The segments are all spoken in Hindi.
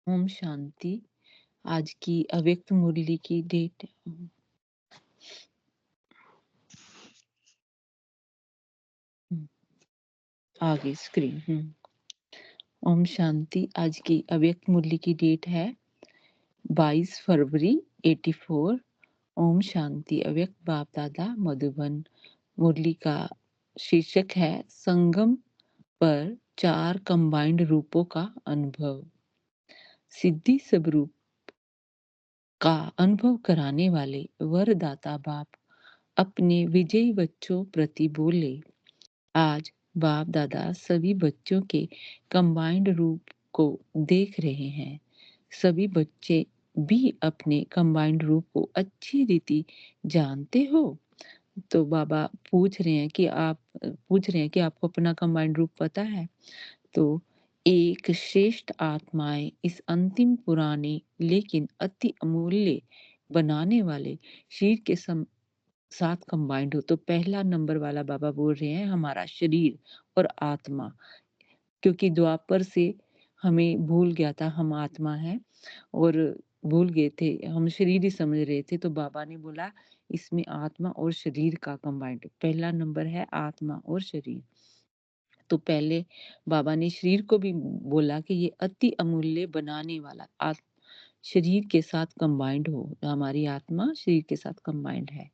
ओम शांति। आज की अव्यक्त मुरली की डेट हम्म, आगे स्क्रीन ओम शांति। आज की अव्यक्त मुरली की डेट है 22 फरवरी 84। ओम शांति। अव्यक्त बाप दादा मधुबन। मुरली का शीर्षक है संगम पर चार कंबाइंड रूपों का अनुभव। सिद्धि स्वरूप का अनुभव कराने वाले वरदाता बाप अपने विजयी बच्चों प्रति बोले। आज बाप दादा सभी बच्चों के कंबाइंड रूप को देख रहे हैं। सभी बच्चे भी अपने कंबाइंड रूप को अच्छी रीति जानते हो। तो बाबा पूछ रहे हैं कि आपको अपना कंबाइंड रूप पता है। तो एक श्रेष्ठ आत्माएं इस अंतिम पुराने लेकिन अति अमूल्य बनाने वाले शरीर के साथ कंबाइंड हो। तो पहला नंबर वाला बाबा बोल रहे हैं हमारा शरीर और आत्मा, क्योंकि द्वापर से हमें भूल गया था हम आत्मा है और भूल गए थे, हम शरीर ही समझ रहे थे। तो बाबा ने बोला इसमें आत्मा और शरीर का कंबाइंड पहला नंबर है, आत्मा और शरीर। तो पहले बाबा ने शरीर को भी बोला कि ये अति अमूल्य बनाने वाला शरीर के साथ कंबाइंड हो। हमारी आत्मा शरीर के साथ कंबाइंड है।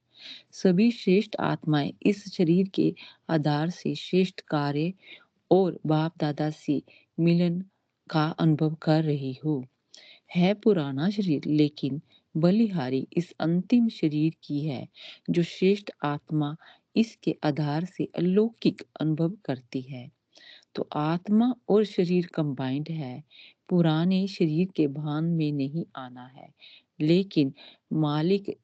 सभी श्रेष्ठ आत्माएं इस शरीर के आधार से श्रेष्ठ कार्य और बाप दादा से मिलन का अनुभव कर रही हो। है पुराना शरीर लेकिन बलिहारी इस अंतिम शरीर की है जो श्रेष्ठ आत्मा इसके आधार से अलौकिक अनुभव करती है। तो आत्मा और शरीर कंबाइंड है। पुराने शरीर के भान में नहीं आना है, लेकिन मालिक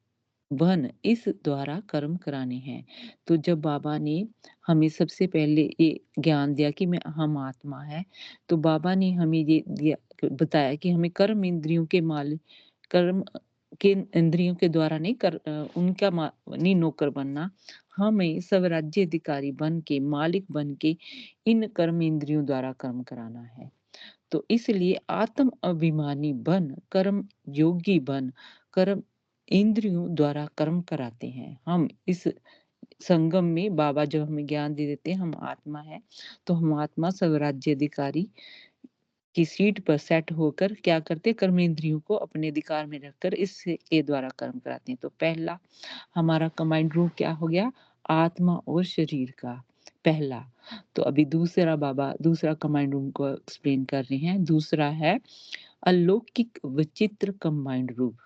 बन इस द्वारा कर्म कराने हैं। तो जब बाबा ने हमें सबसे पहले ये ज्ञान दिया कि मैं हम आत्मा है, तो बाबा ने हमें ये दिया, बताया कि हमें कर्म इंद्रियों के मालिक, कर्म के इंद्रियों के द्वारा नहीं उनका नहीं नौकर बनना। हमें स्वराज्य अधिकारी बन के, मालिक बन के इन कर्म इंद्रियों द्वारा कर्म कराना है। तो इसलिए आत्म अभिमानी बन, कर्म योगी बन, कर्म इंद्रियों द्वारा कर्म कराते हैं। हम इस संगम में बाबा जब हमें ज्ञान दे देते हैं हम आत्मा है, तो हम आत्मा स्वराज्य अधिकारी की सीट पर सेट होकर क्या करते, कर्म इंद्रियों को अपने अधिकार में रखकर इसके द्वारा कर्म कराते हैं। तो पहला हमारा कंबाइंड रूप क्या हो गया, आत्मा और शरीर का पहला। तो अभी दूसरा बाबा दूसरा कंबाइंड रूप को एक्सप्लेन कर रहे हैं। दूसरा है अलौकिक विचित्र कंबाइंड रूप।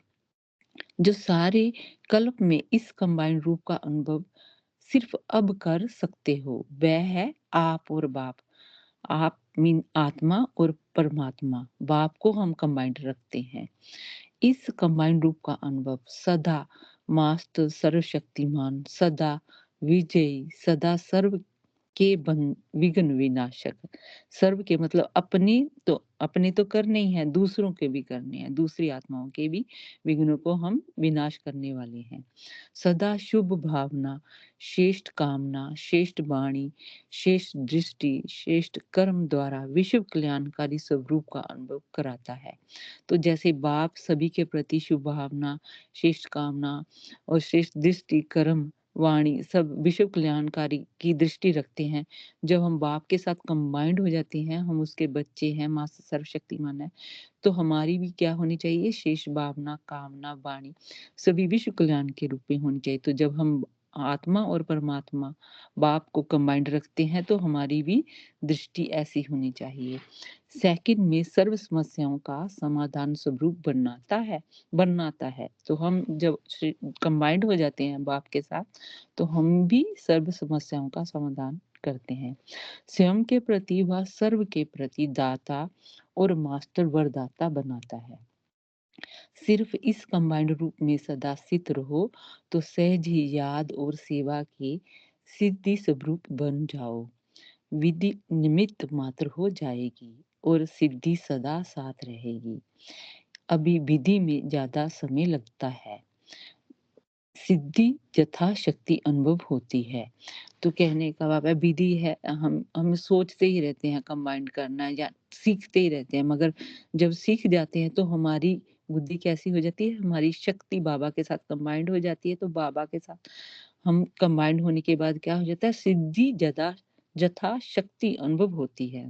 जो सारे कल्प में इस कंबाइंड रूप का अनुभव सिर्फ अब कर सकते हो, वह है आप और बाप। आप मीन आत्मा और परमात्मा, बाप को हम कंबाइंड रखते हैं। इस कंबाइंड रूप का अनुभव सदा मास्त सर्वशक्तिमान, सदा विजयी, सदा सर्व के विघ्न विनाशक। सर्व के मतलब अपने तो करने ही हैं, दूसरों के भी करने हैं, दूसरी आत्माओं के भी विघ्नों को हम विनाश करने वाले हैं। सदा शुभ भावना, श्रेष्ठ कामना, श्रेष्ठ वाणी, श्रेष्ठ दृष्टि, श्रेष्ठ कर्म द्वारा विश्व कल्याणकारी स्वरूप का अनुभव कराता है। तो जैसे बाप सभी के प्रति शुभ भावना, श्रेष्ठ कामना और श्रेष्ठ दृष्टि, कर्म, वाणी सब विश्व कल्याणकारी की दृष्टि रखते हैं। जब हम बाप के साथ कंबाइंड हो जाते हैं, हम उसके बच्चे हैं, माँ सर्वशक्तिमान है, तो हमारी भी क्या होनी चाहिए, शेष भावना, कामना, वाणी सभी विश्व कल्याण के रूप में होनी चाहिए। तो जब हम आत्मा और परमात्मा बाप को कंबाइंड रखते हैं तो हमारी भी दृष्टि ऐसी होनी चाहिए। सेकंड में सर्व समस्याओं का समाधान स्वरूप बनाता है। तो हम जब कंबाइंड हो जाते हैं बाप के साथ तो हम भी सर्व समस्याओं का समाधान करते हैं। स्वयं के प्रति व सर्व के प्रति दाता और मास्टर वरदाता बनाता है। सिर्फ इस कंबाइंड रूप में सदा स्थित रहो तो सहज ही याद और सेवा के सिद्धि स्वरूप बन जाओ। विधि निमित्त मात्र हो जाएगी और सिद्धि सदा साथ रहेगी। अभी विधि में ज्यादा समय लगता है, सिद्धि यथाशक्ति अनुभव होती है। तो कहने का भाव है विधि है, हम सोचते ही रहते हैं कंबाइंड करना है या सीखते ही रहते हैं, मगर जब सीख जाते हैं तो हमारी बुद्धि कैसी हो जाती है, हमारी शक्ति बाबा के साथ कंबाइंड हो जाती है। तो बाबा के साथ हम कंबाइंड होने के बाद क्या हो जाता है, सिद्धि जदा यथा शक्ति अनुभव होती है।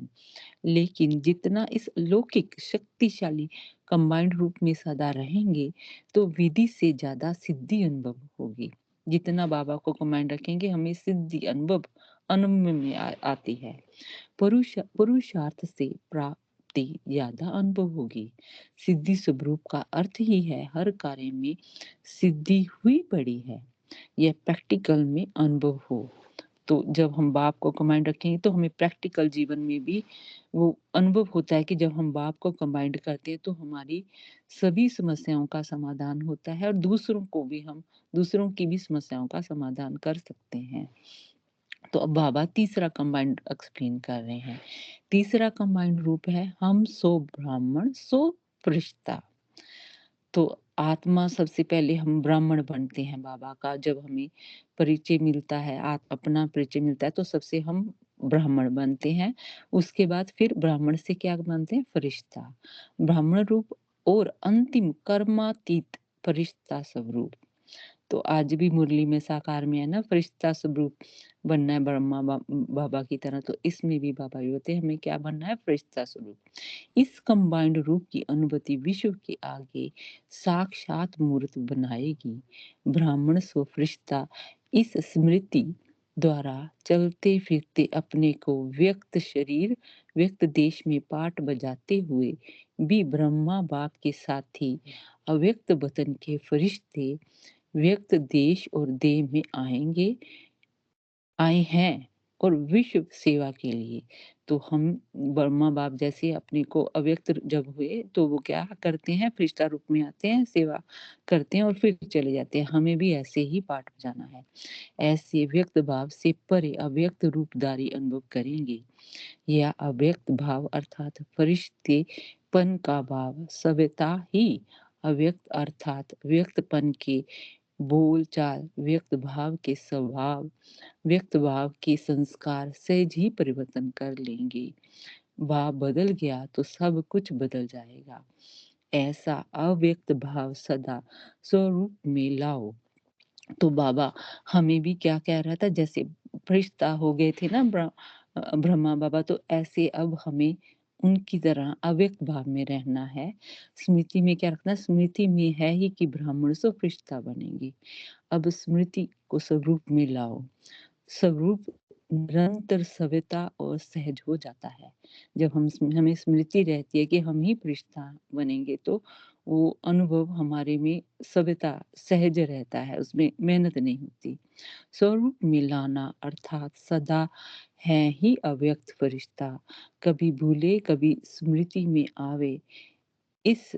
लेकिन जितना इस लौकिक शक्तिशाली कंबाइंड रूप में सदा रहेंगे तो विधि से ज्यादा सिद्धि अनुभव होगी। जितना बाबा को कमांड रखेंगे हमें सिद्धि अनुभव अनुभव में आती है। पुरुषार्थ से प्राप्ति ज्यादा अनुभव होगी। सिद्धि स्वरूप का अर्थ ही है हर कार्य में सिद्धि हुई पड़ी है, यह प्रैक्टिकल में अनुभव हो। तो जब हम बाप को कमांड रखेंगे तो हमें प्रैक्टिकल जीवन में भी वो अनुभव होता है कि जब हम बाप को कमांड करते हैं तो हमारी सभी समस्याओं का समाधान होता है और दूसरों को भी हम दूसरों की भी समस्याओं का समाधान कर सकते हैं। तो अब बाबा तीसरा कंबाइंड एक्सप्लेन कर रहे हैं। तीसरा कंबाइंड रूप है हम सो ब्राह्मण सो फरिश्ता। तो आत्मा सबसे पहले हम ब्राह्मण बनते हैं बाबा का, जब हमें परिचय मिलता है अपना परिचय मिलता है तो सबसे हम ब्राह्मण बनते हैं। उसके बाद फिर ब्राह्मण से क्या बनते हैं, फरिश्ता। ब्राह्मण रूप और अंतिम कर्मातीत फरिश्ता स्वरूप। तो आज भी मुरली में साकार में है ना, फरिश्ता स्वरूप बनना है बाबा की तरह। तो इसमें भी बाबा ये होते हैं हमें क्या बनना है, फरिश्ता स्वरूप। इस कंबाइंड रूप की अनुभूति विश्व के आगे साक्षात मूर्त बनाएगी। ब्राह्मण सो फरिश्ता इस स्मृति द्वारा चलते फिरते अपने को व्यक्त शरीर व्यक्त देश में पाठ बजाते हुए भी ब्रह्मा बाप के साथी अव्यक्त वतन के फरिश्ते व्यक्त देश और देह में आए हैं और विश्व सेवा के लिए। तो हम ब्रह्मा बाप जैसे अपने को अव्यक्त जब हुए तो वो क्या करते हैं, फरिश्ता रूप में आते हैं, सेवा करते हैं और फिर चले जाते हैं। हमें भी ऐसे ही पाठ बजाना है। ऐसे व्यक्त भाव से परे अव्यक्त रूपधारी अनुभव करेंगे। यह अव्यक्त भाव अर्थात फरिश्तेपन का भाव सभ्यता ही अव्यक्त अर्थात व्यक्तपन के बोल चाल व्यक्त भाव के स्वभाव व्यक्त भाव के संस्कार सहज ही परिवर्तन कर लेंगे। भाव बदल गया तो सब कुछ बदल जाएगा। ऐसा अव्यक्त भाव सदा स्वरूप में लाओ। तो बाबा हमें भी क्या कह रहा था, जैसे फरिश्ता हो गए थे ना ब्रह्मा बाबा, तो ऐसे अब हमें उनकी तरह अव्यक्त भाव में रहना है। स्मृति में क्या रखना, स्मृति में है ही कि ब्राह्मण से फरिश्ता बनेंगे। अब स्मृति को स्वरूप में लाओ। स्वरूप निरंतर सभ्यता और सहज हो जाता है। जब हमें स्मृति रहती है कि हम ही फरिश्ता बनेंगे तो वो अनुभव हमारे में सभ्यता सहज रहता है, उसमें मेहनत नहीं होती। स्वरूप मिलाना अर्थात सदा है ही अव्यक्त फरिश्ता, कभी भूले कभी स्मृति में आवे। इस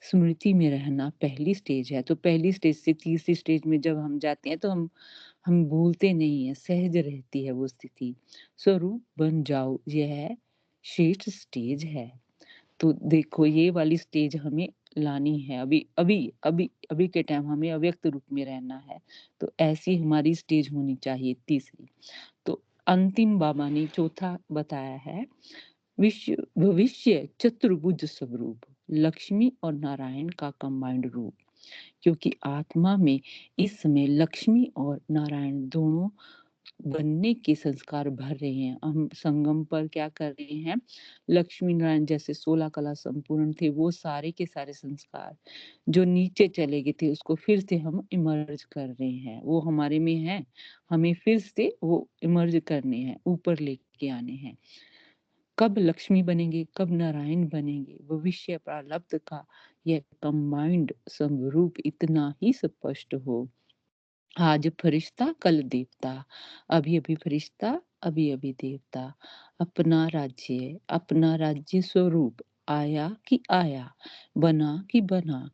स्मृति में रहना पहली स्टेज है। तो पहली स्टेज से तीसरी स्टेज में जब हम जाते हैं तो हम भूलते नहीं है, सहज रहती है वो स्थिति। स्वरूप बन जाओ, यह श्रेष्ठ स्टेज है। तो देखो ये वाली स्टेज हमें लानी है। अभी अभी अभी अभी के टाइम हमें अव्यक्त रूप में रहना है। तो ऐसी हमारी स्टेज होनी चाहिए तीसरी। तो अंतिम बाबा ने चौथा बताया है, विश्व भविष्य चतुर्भुज स्वरूप, लक्ष्मी और नारायण का कंबाइंड रूप। क्योंकि आत्मा में इस समय लक्ष्मी और नारायण दोनों बनने के संस्कार भर रहे हैं। हम संगम पर क्या कर रहे हैं, लक्ष्मी नारायण जैसे 16 कला संपूर्ण थे, वो सारे के सारे संस्कार जो नीचे चले गए थे उसको फिर से हम इमर्ज कर रहे हैं। वो हमारे में है, हमें फिर से वो इमर्ज करने हैं, ऊपर लेके आने हैं। कब लक्ष्मी बनेंगे, कब नारायण बनेंगे, भविष्य प्रारब्ध का यह कंबाइंड स्वरूप इतना ही स्पष्ट हो। आज फरिश्ता कल देवता, अभी अभी फरिश्ता अभी अभी देवता। अपना राज्य स्वरूप आया कि आया, बना कि बना।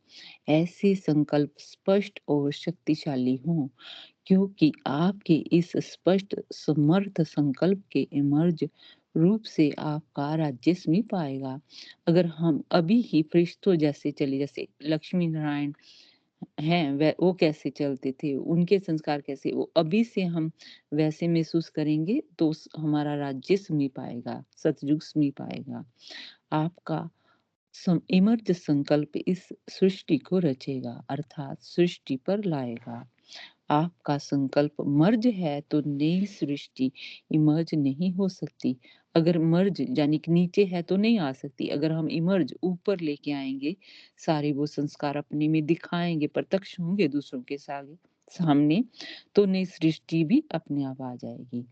ऐसे संकल्प स्पष्ट और शक्तिशाली हों, क्योंकि आपके इस स्पष्ट समर्थ संकल्प के इमर्ज रूप से आपका राज्य समीप आएगा। अगर हम अभी ही फरिश्तों जैसे चले, जैसे लक्ष्मी नारायण हैं वो कैसे चलते थे, उनके संस्कार कैसे वो अभी से हम वैसे महसूस करेंगे तो हमारा राज्य समीप आएगा, सतयुग समीप आएगा। आपका इमर्ज संकल्प इस सृष्टि को रचेगा अर्थात सृष्टि पर लाएगा। आपका संकल्प मर्ज है तो नई सृष्टि इमर्ज नहीं हो सकती। अगर मर्ज यानी कि नीचे है तो नहीं आ सकती। अगर हम इमर्ज ऊपर लेके आएंगे, सारे वो संस्कार अपने में दिखाएंगे, प्रत्यक्ष होंगे दूसरों के सामने, तो नई सृष्टि भी अपने आप आ जाएगी।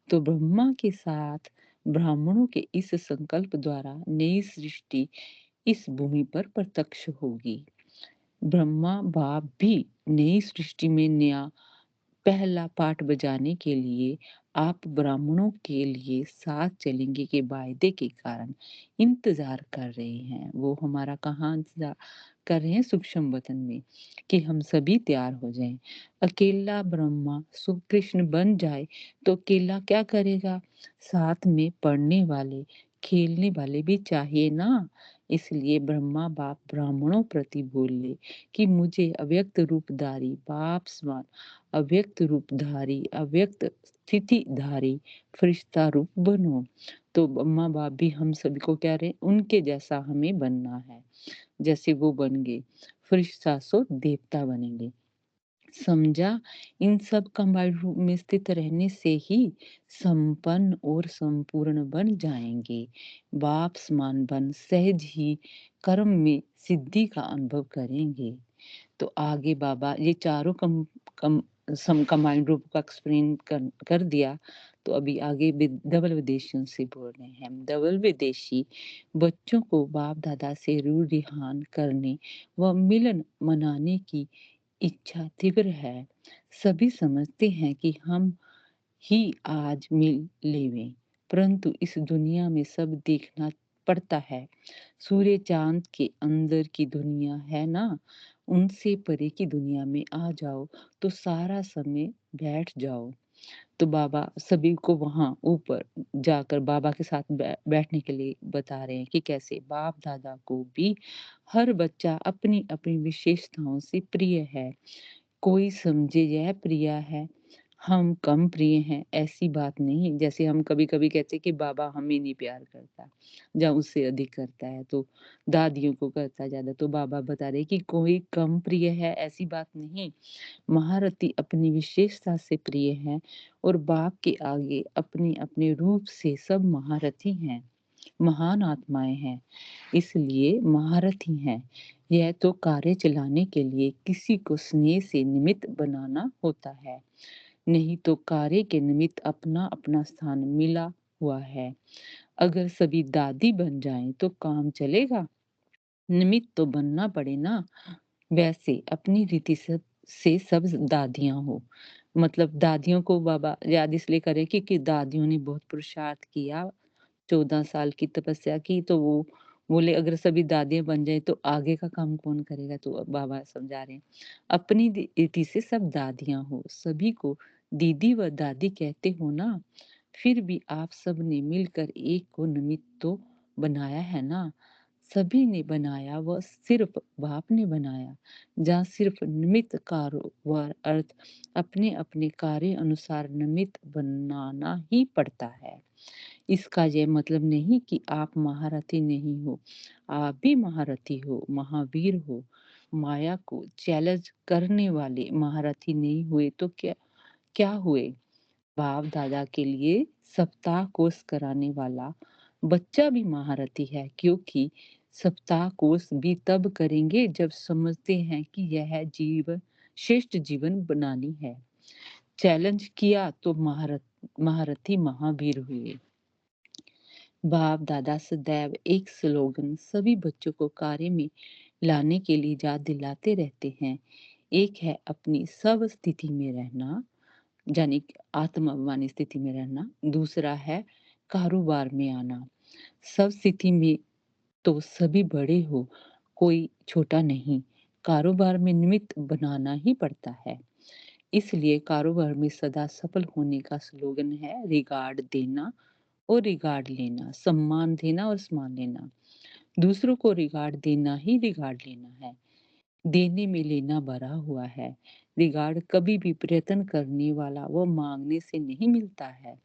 तो ब्रह्मा के साथ ब्राह्मणों के इस संकल्प द्वारा नई सृष्टि इस भूमि पर प्रत्यक्ष होगी। ब्रह्मा बाप भी नई सृष्टि में नया पहला पाठ बजाने के लिए आप ब्राह्मणों के लिए साथ चलेंगे के वायदे के कारण इंतजार कर रहे हैं। वो हमारा कहाँ इंतजार कर रहे हैं? सूक्ष्म वतन में, कि हम सभी तैयार हो जाएं। अकेला ब्रह्मा सुकृष्ण बन जाए तो अकेला क्या करेगा? साथ में पढ़ने वाले खेलने वाले भी चाहिए ना। इसलिए ब्रह्मा बाप ब्राह्मणों प्रति बोले कि मुझे अव्यक्त रूपधारी बाप समान अव्यक्त रूपधारी अव्यक्त स्थितिधारी फरिश्ता रूप बनो। तो अम्मा बाप भी हम सभी को कह रहे हैं उनके जैसा हमें बनना है, जैसे वो बन गए फरिश्ता सो देवता बनेंगे। समझा? इन सब कंबाइंड रूप में स्थित रहने से ही संपन्न और संपूर्ण बन जाएंगे। बाप समान बन सहज ही कर्म में सिद्धि का अनुभव करेंगे। तो आगे बाबा ये चारों कम सम कंबाइंड रूप का एक्सप्लेन कर दिया। तो अभी आगे डबल विदेशियों से बोल रहे हैं। डबल विदेशी बच्चों को बाप दादा से रूढ़िहान करने व मिलन मनाने की इच्छा तीव्र है। सभी समझते हैं कि हम ही आज मिल लेवें, परंतु इस दुनिया में सब देखना पड़ता है। सूर्य चांद के अंदर की दुनिया है ना, उनसे परे की दुनिया में आ जाओ तो सारा समय बैठ जाओ। तो बाबा सभी को वहां ऊपर जाकर बाबा के साथ बैठने के लिए बता रहे हैं कि कैसे बाप दादा को भी हर बच्चा अपनी अपनी विशेषताओं से प्रिय है। कोई समझे यह प्रिया है, हम कम प्रिय हैं, ऐसी बात नहीं। जैसे हम कभी-कभी कहते हैं कि बाबा हमें नहीं प्यार करता, या उससे अधिक करता है, तो दादियों को करता है ज़्यादा। तो बाबा बता रहे हैं कि कोई कम प्रिय है, ऐसी बात नहीं। महारथी अपनी विशेषता से प्रिय हैं और बाप के आगे अपने-अपने रूप से सब महारथी हैं, महान आत्माएँ हैं। इसलिए महारथी हैं। यह तो कार्य चलाने के लिए किसी को स्नेह से निमित्त बनाना होता है, नहीं तो कार्य के निमित्त अपना-अपना स्थान मिला हुआ है। अगर सभी दादी बन जाएं तो काम चलेगा? निमित्त तो बनना पड़े ना। वैसे अपनी रीति से सब दादियाँ हो। मतलब दादियों को बाबा याद इसलिए करे कि दादियों ने बहुत पुरुषार्थ किया, 14 साल की तपस्या की, तो वो बोले अगर सभी दादियाँ बन जाएँ तो आगे का काम कौन करेगा? तो अब बाबा समझा रहे हैं, अपनी रीति से सब दादियाँ हो, सभी को दीदी व दादी कहते हो ना, फिर भी आप सब ने मिलकर एक को निमित्त तो बनाया है ना। सभी ने बनाया व सिर्फ बाप ने बनाया। जहाँ सिर्फ निमित्त कारोबार अर्थ अपने-अपने कार्य अनुसार निमित्त बनाना ही पड़ता है। इसका यह मतलब नहीं कि आप महारथी नहीं हो, आप भी महारथी हो, महावीर हो। माया को चैलेंज करने वाले महारथी नहीं हुए तो क्या क्या हुए? बाप दादा के लिए सप्ताह कोर्स कराने वाला बच्चा भी महारथी है, क्योंकि सप्ताह कोर्स भी तब करेंगे जब समझते हैं कि यह जीवन श्रेष्ठ जीवन बनानी है। चैलेंज किया तो महारथी महावीर हुए। बाप दादा सदैव एक स्लोगन सभी बच्चों को कार्य में लाने के लिए याद दिलाते रहते हैं। एक है अपनी सब स्थिति में रहना, यानी कि आत्माभिमानी स्थिति में रहना। दूसरा है कारोबार में आना। सब स्थिति में तो सभी बड़े हो, कोई छोटा नहीं। कारोबार में निमित्त बनाना ही पड़ता है। इसलिए कारोबार में सदा सफल होने का स्लोगन है रिगार्ड देना और रिगार्ड लेना, सम्मान देना और सम्मान लेना। दूसरों को रिगार्ड देना ही रिगार्ड लेना है। देने में लेना भरा हुआ है। रिगार्ड कभी भी प्रयत्न करने वाला व मांगने से नहीं मिलता है।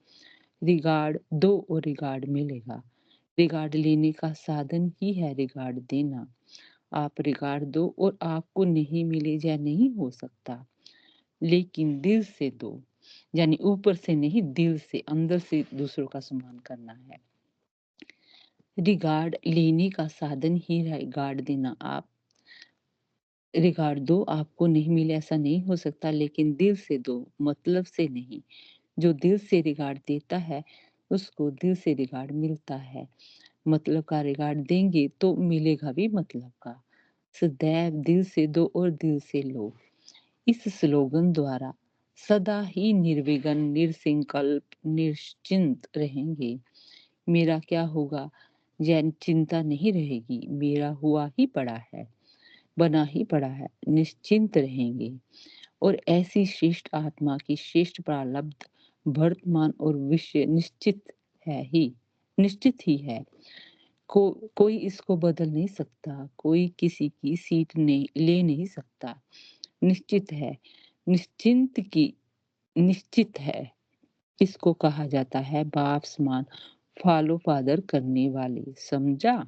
रिगार्ड दो और रिगार्ड मिलेगा। रिगार्ड लेने का साधन ही है रिगार्ड देना। आप रिगार्ड दो और आपको नहीं मिले या नहीं हो सकता, लेकिन दिल से दो, यानी ऊपर से नहीं, दिल से, अंदर से दूसरों का सम्मान करना है। रिगार्ड लेने का साधन ही रिगार्ड देना। आप रिगार्ड दो, आपको नहीं मिले ऐसा नहीं हो सकता, लेकिन दिल से दो, मतलब से नहीं। जो दिल से रिगार्ड देता है उसको दिल से रिगार्ड मिलता है। मतलब का रिगार्ड देंगे तो मिलेगा भी मतलब का। सदैव दिल से दो और दिल से लो। इस स्लोगन द्वारा सदा ही निर्विघ्न, निरसंकल्प, निश्चिंत रहेंगे। मेरा क्या होगा यह चिंता नहीं रहेगी। मेरा हुआ ही पड़ा है, बना ही पड़ा है, निश्चिंत रहेंगे। और ऐसी श्रेष्ठ आत्मा की श्रेष्ठ प्रारब्ध वर्तमान और विषय निश्चित ही है। कोई इसको बदल नहीं सकता, कोई किसी की सीट नहीं ले नहीं सकता। निश्चित है, निश्चिंत की निश्चित है। इसको कहा जाता है बाप समान फॉलो फादर करने वाले। समझा?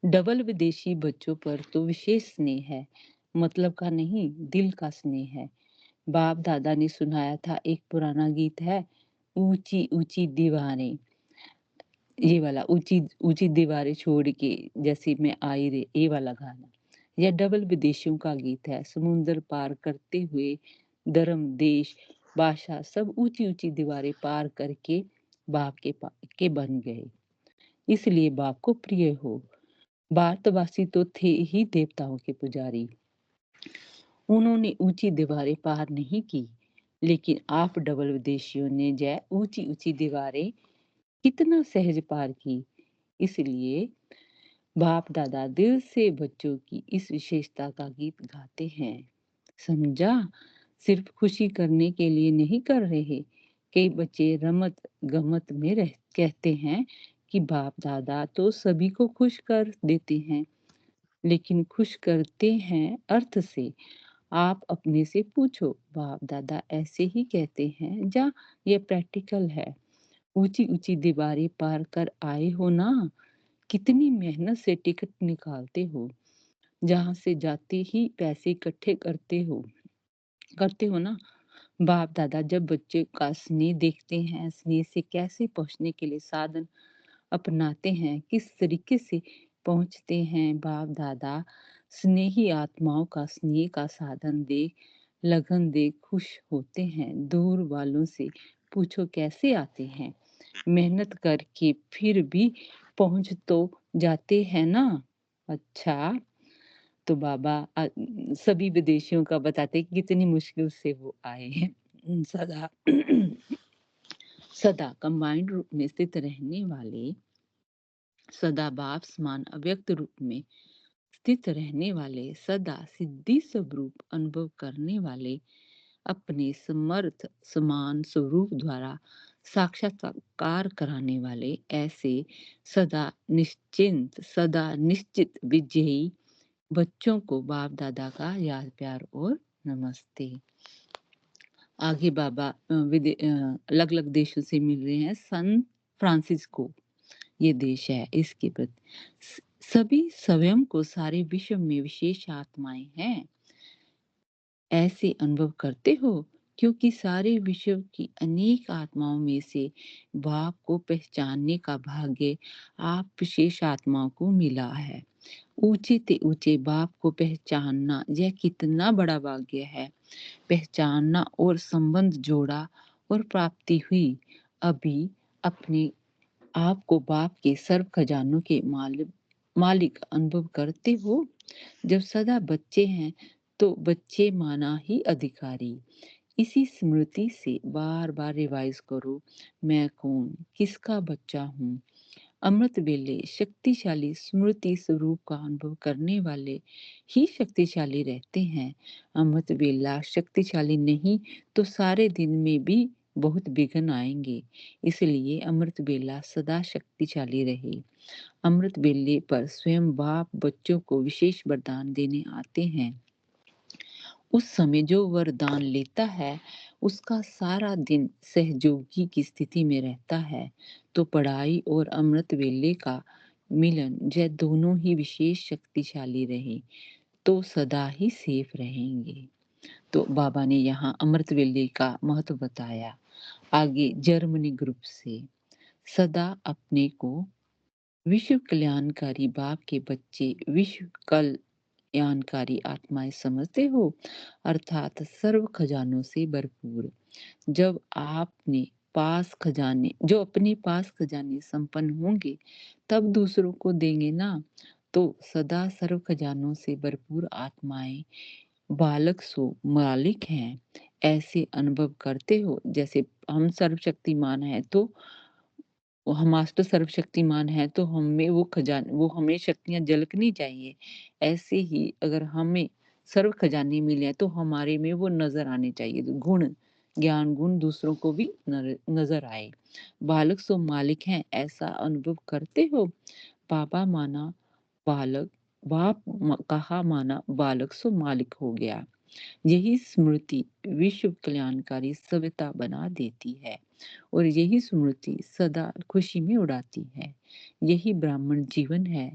डबल विदेशी बच्चों पर तो विशेष स्नेह है, मतलब का नहीं, दिल का स्नेह है। बाप दादा ने सुनाया था, एक पुराना गीत है, ऊंची ऊंची दीवारें, ये वाला, ऊंची ऊंची दीवारें छोड़ के जैसे मैं आई रे, ये वाला गाना। यह डबल विदेशियों का गीत है। समुंदर पार करते हुए धर्म, देश, भाषा सब ऊंची ऊंची दीवारें पार करके बाप के बन गए। इसलिए बाप को प्रिय हो। भारतवासी तो थे ही देवताओं के पुजारी, उन्होंने ऊंची दीवारें पार नहीं की, लेकिन आप डबल विदेशियों ने जय ऊंची ऊंची दीवारें कितना सहज पार की। इसलिए बाप दादा दिल से बच्चों की इस विशेषता का गीत गाते हैं। समझा? सिर्फ खुशी करने के लिए नहीं कर रहे। कई बच्चे रमत गमत में कहते हैं कि बाप दादा तो सभी को खुश कर देते हैं, लेकिन खुश करते हैं अर्थ से। आप अपने से पूछो, बाप दादा ऐसे ही कहते हैं या ये प्रैक्टिकल है? ऊंची ऊंची दीवारें पार कर आए हो ना? कितनी मेहनत से टिकट निकालते हो, जहां से जाते ही पैसे इकट्ठे करते हो ना? बाप दादा जब बच्चे का स्नेह देखते हैं, स्नेह से कैसे पहुंचने के लिए साधन अपनाते हैं, किस तरीके से पहुंचते हैं, बाप दादा स्नेही आत्माओं का स्नेह का साधन देख, लगन देख खुश होते हैं। दूर वालों से पूछो कैसे आते हैं, मेहनत करके फिर भी पहुंच तो जाते हैं ना। अच्छा, तो बाबा सभी विदेशियों का बताते हैं कि कितनी मुश्किल से वो आए हैं। सदा सदा कंबाइंड रूप में स्थित रहने वाले, सदा बाप समान अव्यक्त रूप में स्थित रहने वाले, सदा सिद्धि स्वरूप अनुभव करने वाले, अपने समर्थ समान स्वरूप द्वारा साक्षात्कार कराने वाले, ऐसे सदा निश्चिंत, सदा निश्चित विजयी बच्चों को बाप दादा का याद प्यार और नमस्ते। आगे बाबा अलग अलग देशों से मिल रहे हैं। सन फ्रांसिस्को ये देश है, इसके प्रति सभी स्वयं को सारे विश्व में विशेष आत्माएं हैं, ऐसे अनुभव करते हो, क्योंकि सारे विश्व की अनेक आत्माओं में से बाप को पहचानने का भाग्य आप विशेष आत्माओं को मिला है। ऊंचे ते ऊंचे बाप को पहचानना यह कितना बड़ा भाग्य है। पहचानना और संबंध जोड़ा और प्राप्ति हुई। अभी अपने आप को बाप के सर्व खजानों के मालिक अनुभव करते हो। जब सदा बच्चे हैं तो बच्चे माना ही अधिकारी। इसी स्मृति से बार बार रिवाइज करो, मैं कौन, किसका बच्चा हूँ। अमृत वेले शक्तिशाली स्मृति स्वरूप का अनुभव करने वाले ही शक्तिशाली रहते हैं। अमृत वेला शक्तिशाली नहीं तो सारे दिन में भी बहुत विघ्न आएँगे। इसलिए अमृत बेला सदा शक्तिशाली रहे। अमृत बेले पर स्वयं बाप बच्चों को विशेष वरदान देने आते हैं। उस समय जो वरदान लेता है, उसका सारा दिन सहयोगी की स्थिति में रहता है। तो पढ़ाई और अमृत वेले का मिलन यह दोनों ही विशेष शक्तिशाली रहे, तो सदा ही सेफ रहेंगे। तो बाबा ने यहाँ अमृत वेले का महत्व बताया। आगे जर्मनी ग्रुप से सदा अपने को विश्व कल्याणकारी बाप के बच्चे विश्व कल्याणकारी आत्माएं समझते हो, अर्थात सर्व खजानों से भरपूर। जब आपने पास खजाने जो अपने पास खजाने संपन्न होंगे, तब दूसरों को देंगे ना। तो सदा सर्व खजानों से भरपूर आत्माएं बालक सो मालिक हैं, ऐसे अनुभव करते हो। जैसे हम सर्वशक्तिमान हैं, तो हम आज तो सर्वशक्तिमान हैं, तो वो हमें शक्तियाँ झलकनी चाहिए। ऐसे ही अगर हमें सर्व खजाने मिले हैं, तो हमारे में वो नज़र आने चाहिए। तो गुण, ज्ञान गुण दूसरों को भी नज़र आए। बालक सो मालिक हैं, ऐसा अनुभव करते हो। पापा माना बालक कहा माना बालक सो मालिक हो गया। यही स्मृति विश्व कल्याणकारी सभ्यता बना देती है, और यही स्मृति सदा खुशी में उड़ाती है। यही ब्राह्मण जीवन है,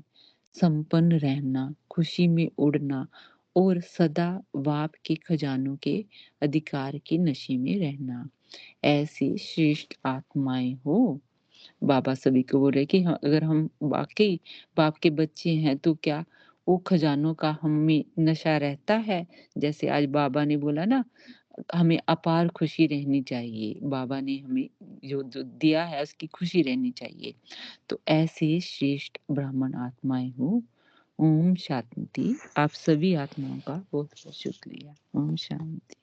संपन्न रहना, खुशी में उड़ना और सदा बाप के खजानों के अधिकार के नशे में रहना। ऐसी श्रेष्ठ आत्माएं हो। बाबा सभी को बोल रहे कि अगर हम वाकई बाप के बच्चे हैं, तो क्या वो खजानों का हमें नशा रहता है? जैसे आज बाबा ने बोला ना, हमें अपार खुशी रहनी चाहिए। बाबा ने हमें जो दिया है, उसकी खुशी रहनी चाहिए। तो ऐसे श्रेष्ठ ब्राह्मण आत्माएं हो। ओम शांति। आप सभी आत्माओं का बहुत बहुत शुक्रिया। ओम शांति।